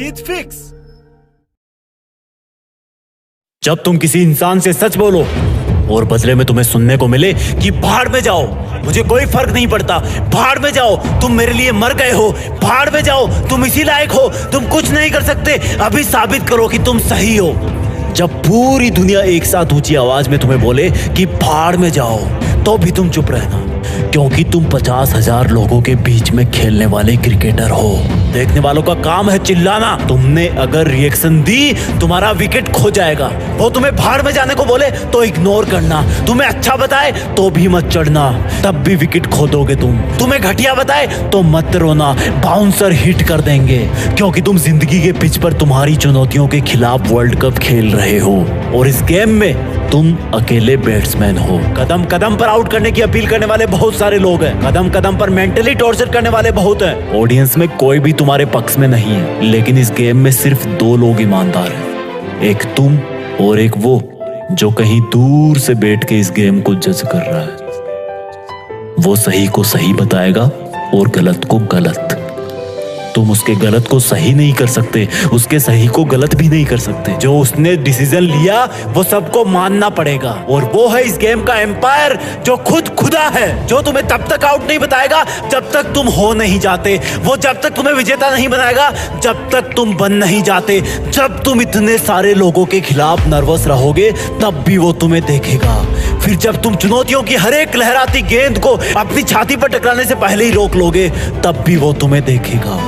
जीत fix. जब तुम किसी इंसान से सच बोलो और बदले में तुम्हें सुनने को मिले कि भाड़ में जाओ, मुझे कोई फर्क नहीं पड़ता, भाड़ में जाओ, तुम मेरे लिए मर गए हो, भाड़ में जाओ, तुम इसी लायक हो, तुम कुछ नहीं कर सकते, अभी साबित करो कि तुम सही हो। जब पूरी दुनिया एक साथ ऊंची आवाज में तुम्हें बोले कि भाड़ में जाओ, तो भी तुम चुप रहना, क्योंकि तुम 50,000 लोगों के बीच में खेलने वाले क्रिकेटर हो। देखने वालों का काम है चिल्लाना। तुमने अगर रिएक्शन दी, तुम्हारा विकेट खो जाएगा। वो तुम्हें भाड़ में जाने को बोले तो इग्नोर करना, तुम्हें अच्छा बताए तो भी मत चढ़ना, तब भी विकेट खो दोगे तुम। तुम्हें घटिया बताए तो मत रोना, बाउंसर हिट कर देंगे, क्योंकि तुम जिंदगी के पिच पर तुम्हारी चुनौतियों के खिलाफ वर्ल्ड कप खेल रहे हो और इस गेम में तुम अकेले बैट्समैन हो। कदम कदम पर आउट करने की अपील करने वाले बहुत सारे लोग हैं, कदम कदम पर मेंटली टॉर्चर करने वाले बहुत हैं। ऑडियंस में कोई भी तुम्हारे पक्ष में नहीं है, लेकिन इस गेम में सिर्फ 2 लोग ईमानदार हैं, एक तुम और एक वो जो कहीं दूर से बैठ के इस गेम को जज कर रहा है। वो सही को सही बताएगा और गलत को गलत। तुम उसके गलत को सही नहीं कर सकते, उसके सही को गलत भी नहीं कर सकते। जो उसने डिसीजन लिया वो सबको मानना पड़ेगा, और वो है इस गेम का एम्पायर जो खुद खुदा है, जो तुम्हें तब तक आउट नहीं बताएगा जब तक तुम हो नहीं जाते, वो जब तक तुम्हें विजेता नहीं बनाएगा जब तक तुम बन नहीं जाते। जब तुम इतने सारे लोगों के खिलाफ नर्वस रहोगे तब भी वो तुम्हें देखेगा। फिर जब तुम चुनौतियों की हर एक लहराती गेंद को अपनी छाती पर टकराने से पहले ही रोक लोगे तब भी वो तुम्हें देखेगा।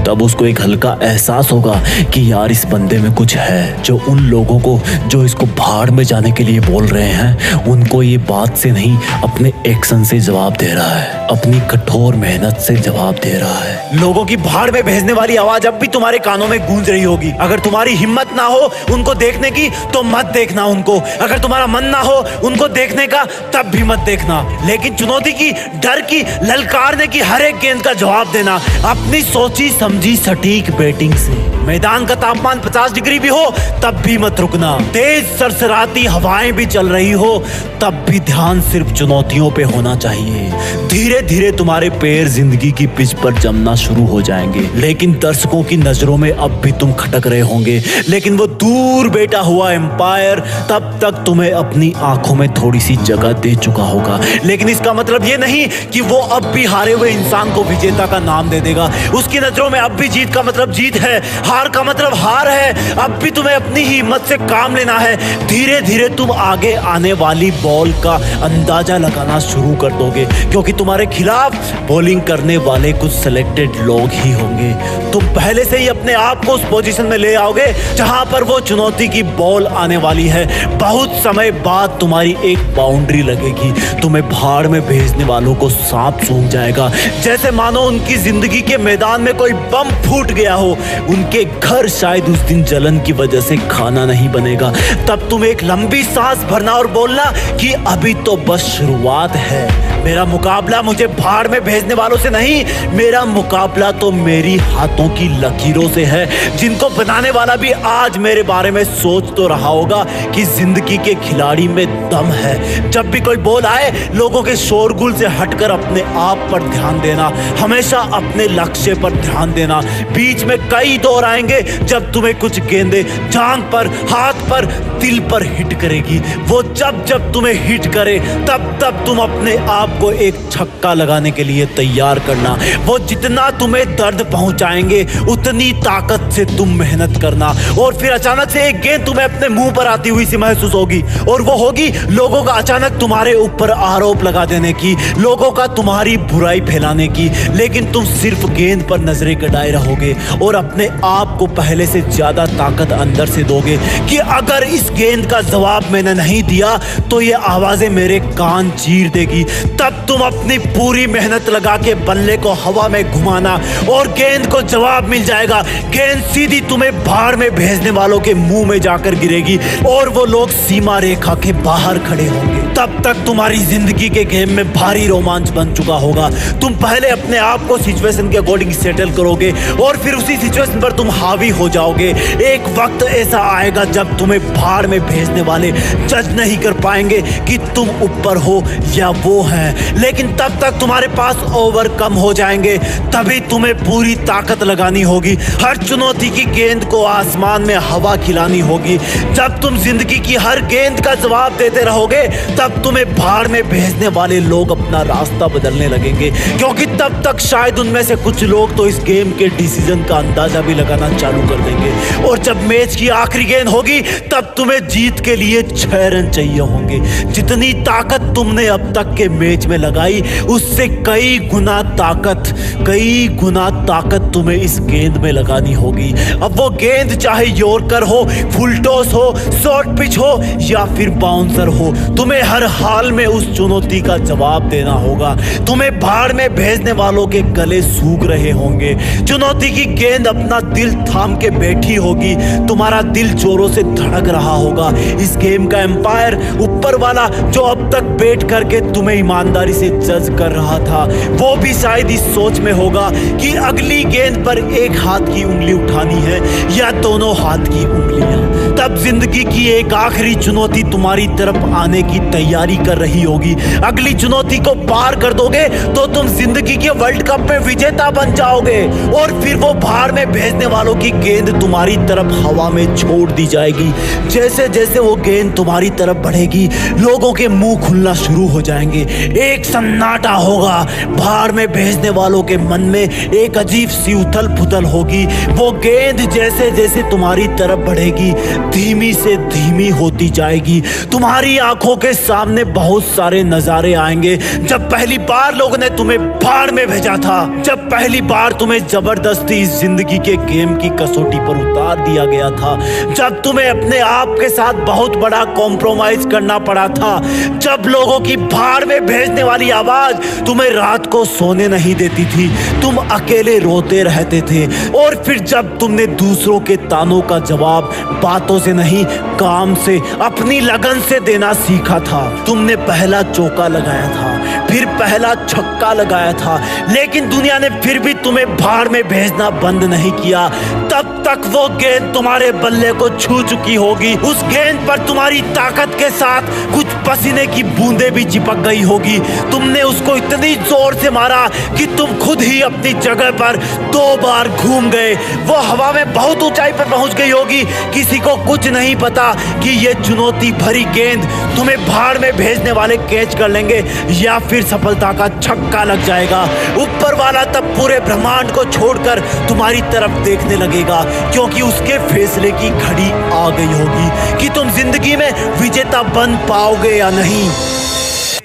तब उसको एक हल्का एहसास होगा कि यार इस बंदे में कुछ है, जो उन लोगों को जो इसको भाड़ में जाने के लिए बोल रहे हैं उनको ये बात से नहीं अपने एक्शन से जवाब दे रहा है, अपनी कठोर मेहनत से जवाब दे रहा है। लोगों की भाड़ में भेजने वाली आवाज अब भी तुम्हारे कानों में गूंज रही होगी। अगर तुम्हारी हिम्मत ना हो उनको देखने की तो मत देखना उनको, अगर तुम्हारा मन ना हो उनको देखने का तब भी मत देखना, लेकिन चुनौती की, डर की, ललकारने की हर एक गेंद का जवाब देना अपनी सोची समझी सटीक बैटिंग से। मैदान का तापमान 50 डिग्री भी हो तब भी मत रुकना, तेज सरसराती हवाएं भी चल रही हो तब भी ध्यान सिर्फ चुनौतियों पे होना चाहिए। धीरे धीरे तुम्हारे पैर जिंदगी की पिच पर जमना शुरू हो जाएंगे, लेकिन दर्शकों की नजरों में अब भी तुम खटक रहे होंगे, लेकिन वो दूर बैठा हुआ एम्पायर तब तक तुम्हें अपनी आंखों में थोड़ी सी जगह दे चुका होगा। लेकिन इसका मतलब ये नहीं कि वो अब भी हारे हुए इंसान को विजेता का नाम दे देगा। उसकी नजरों में अब भी जीत का मतलब जीत है, हार का मतलब हार है। अब भी तुम्हें अपनी ही हिम्मत से काम लेना है। धीरे धीरे तुम आगे आने वाली बॉल का अंदाजा लगाना शुरू कर दोगे, क्योंकि तुम्हारे खिलाफ बॉलिंग करने वाले कुछ सिलेक्टेड लोग ही होंगे। तुम पहले से ही अपने आप को उस पोजीशन में ले आओगे जहां पर वो चुनौती की बॉल आने वाली है। बहुत समय बाद तुम्हारी एक बाउंड्री लगेगी, तुम्हें भाड़ में भेजने वालों को सांप सूंघ जाएगा, जैसे मानो उनकी जिंदगी के मैदान में कोई बम फूट गया हो। उनके घर शायद उस दिन जलन की वजह से खाना नहीं बनेगा। तब तुम एक लंबी सांस भरना और बोलना कि अभी तो बस शुरुआत है। मेरा मुकाबला मुझे भाड़ में भेजने वालों से नहीं, मेरा मुकाबला तो मेरी हाथों की लकीरों से है, जिनको बनाने वाला भी आज मेरे बारे में सोच तो रहा होगा कि जिंदगी के खिलाड़ी में दम है। जब भी कोई बॉल आए, लोगों के शोरगुल से हटकर अपने आप पर ध्यान देना, हमेशा अपने लक्ष्य पर ध्यान देना। बीच में कई दौर आएंगे जब तुम्हें कुछ गेंदें जांघ पर, हाथ पर, दिल पर हिट करेगी। वो जब जब तुम्हें हिट करे तब तब तुम अपने आप को एक छक्का लगाने के लिए तैयार करना। वो जितना तुम्हें दर्द पहुंचाएंगे उतनी ताकत से तुम मेहनत करना। और फिर अचानक से एक गेंद तुम्हें अपने मुंह पर आती हुई सी महसूस होगी, और वो होगी लोगों का अचानक तुम्हारे ऊपर आरोप लगा देने की, लोगों का तुम्हारी बुराई फैलाने की। लेकिन तुम सिर्फ गेंद पर नजरें गड़ाए रहोगे और अपने आप को पहले से ज्यादा ताकत अंदर से दोगे कि अगर इस गेंद का जवाब मैंने नहीं दिया तो ये आवाजें मेरे कान चीर देगी। तब तुम अपनी पूरी मेहनत लगा के बल्ले को हवा में घुमाना और गेंद को जवाब मिल जाएगा। गेंद सीधी तुम्हें भाड़ में भेजने वालों के मुंह में जाकर गिरेगी और वो लोग सीमा रेखा के बाहर खड़े होंगे। तब तक तुम्हारी जिंदगी के गेम में भारी रोमांच बन चुका होगा। तुम पहले अपने आप को सिचुएशन के अकॉर्डिंग सेटल करोगे और फिर उसी सिचुएशन पर तुम हावी हो जाओगे। एक वक्त ऐसा आएगा जब तुम्हें भाड़ में भेजने वाले जज नहीं कर पाएंगे कि तुम ऊपर हो या वो है। है, लेकिन तब तक तुम्हारे पास ओवर कम हो जाएंगे। तभी तुम्हें पूरी ताकत लगानी होगी। हर चुनौती की गेंद को आसमान में हवा खिलानी होगी। जब तुम जिंदगी की हर गेंद का जवाब देते रहोगे, तब तुम्हें भाड़ में भेजने वाले लोग अपना रास्ता बदलने लगेंगे, क्योंकि तब तक शायद उनमें से कुछ लोग तो इस गेम के डिसीजन का अंदाजा भी लगाना चालू कर देंगे। और जब मैच की आखिरी गेंद होगी, तब तुम्हें जीत के लिए 6 रन चाहिए होंगे। जितनी ताकत तुमने अब तक के मैच में लगाई, उससे कई गुना ताकत तुम्हें इस गेंद में लगानी होगी। अब वो गेंद चाहे यॉर्कर हो, फुल टॉस हो, शॉर्ट पिच हो या फिर बाउंसर हो, तुम्हें हर हाल में उस चुनौती का जवाब देना होगा। तुम्हें भाड़ में भेजने वालों के गले सूख रहे होंगे। चुनौती की गेंद अपना दिल थाम के बैठी होगी। तुम्हारा दिल जोरों से धड़क रहा होगा। इस गेम का एम्पायर, ऊपर वाला, जो अब तक बैठ करके तुम्हें ईमानदारी से जज कर रहा था, वो भी शायद इस सोच में होगा कि अगली गेंद पर एक हाथ की उंगली उठानी है या दोनों हाथ की उंगलियां। तब जिंदगी की एक आखिरी चुनौती तुम्हारी तरफ आने की तैयारी कर रही होगी। अगली चुनौती को पार कर दोगे तो तुम जिंदगी के वर्ल्ड कप में विजेता बन जाओगे। और फिर वो भाड़ में भेजने वालों की गेंद तुम्हारी तरफ हवा में छोड़ दी जाएगी। जैसे जैसे वो गेंद तुम्हारी तरफ बढ़ेगी, लोगों के मुंह खुलना शुरू हो जाएंगे। एक सन्नाटा होगा। भाड़ में भेजने वालों के मन में एक अजीब सी उथल पुथल होगी। वो गेंद जैसे जैसे तुम्हारी तरफ बढ़ेगी, धीमी से धीमी होती जाएगी। तुम्हारी आंखों के सामने बहुत सारे नजारे आएंगे। जब पहली बार लोगों ने तुम्हें भाड़ में भेजा था, जब पहली बार तुम्हें जबरदस्ती इस जिंदगी के गेम की कसौटी पर उतार दिया गया था, जब तुम्हें अपने आप के साथ बहुत बड़ा कॉम्प्रोमाइज करना पड़ा था, जब लोगों की भाड़ में भेजने वाली आवाज तुम्हें रात को सोने नहीं देती थी, तुम अकेले रोते रहते थे। और फिर जब तुमने दूसरों के तानों का जवाब बातों से नहीं, काम से, अपनी लगन से देना सीखा था। तुमने पहला चौका लगाया था, फिर पहला छक्का लगाया था, लेकिन दुनिया ने फिर भी तुम्हें भाड़ में भेजना बंद नहीं किया। तब तक वो गेंद तुम्हारे बल्ले को छू चुकी होगी। उस गेंद पर तुम्हारी ताकत के साथ कुछ पसीने की बूंदें भी चिपक गई होगी। तुमने उसको इतनी जोर से मारा कि तुम खुद ही अपनी जगह पर 2 बार घूम गए। वो हवा में बहुत ऊंचाई पर पहुंच गई होगी। किसी को कुछ नहीं पता कि ये चुनौती भरी गेंद तुम्हें भाड़ में भेजने वाले कैच कर लेंगे या फिर सफलता का छक्का लग जाएगा। ऊपर वाला तब पूरे ब्रह्मांड को छोड़कर तुम्हारी तरफ देखने लगेगा, क्योंकि उसके फैसले की घड़ी आ गई होगी कि तुम जिंदगी में विजेता बन पाओगे या नहीं।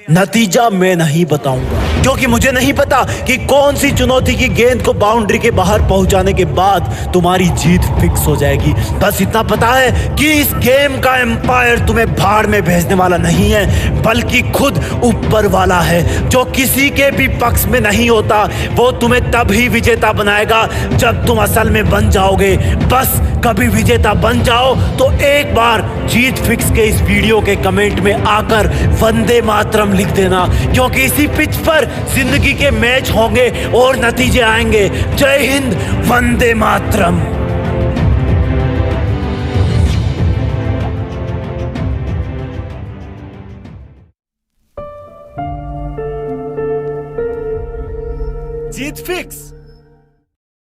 नतीजा मैं नहीं बताऊंगा, क्योंकि मुझे नहीं पता कि कौन सी चुनौती की गेंद को बाउंड्री के बाहर पहुंचाने के बाद तुम्हारी जीत फिक्स हो जाएगी। बस इतना पता है कि इस गेम का एम्पायर तुम्हें भाड़ में भेजने वाला नहीं है, बल्कि खुद ऊपर वाला है, जो किसी के भी पक्ष में नहीं होता। वो तुम्हें तब ही विजेता बनाएगा जब तुम असल में बन जाओगे। बस कभी विजेता बन जाओ तो एक बार जीत फिक्स के इस वीडियो के कमेंट में आकर वंदे मातरम लिख देना, क्योंकि इसी पिच पर जिंदगी के मैच होंगे और नतीजे आएंगे। जय हिंद, वंदे मातरम। जीत फिक्स।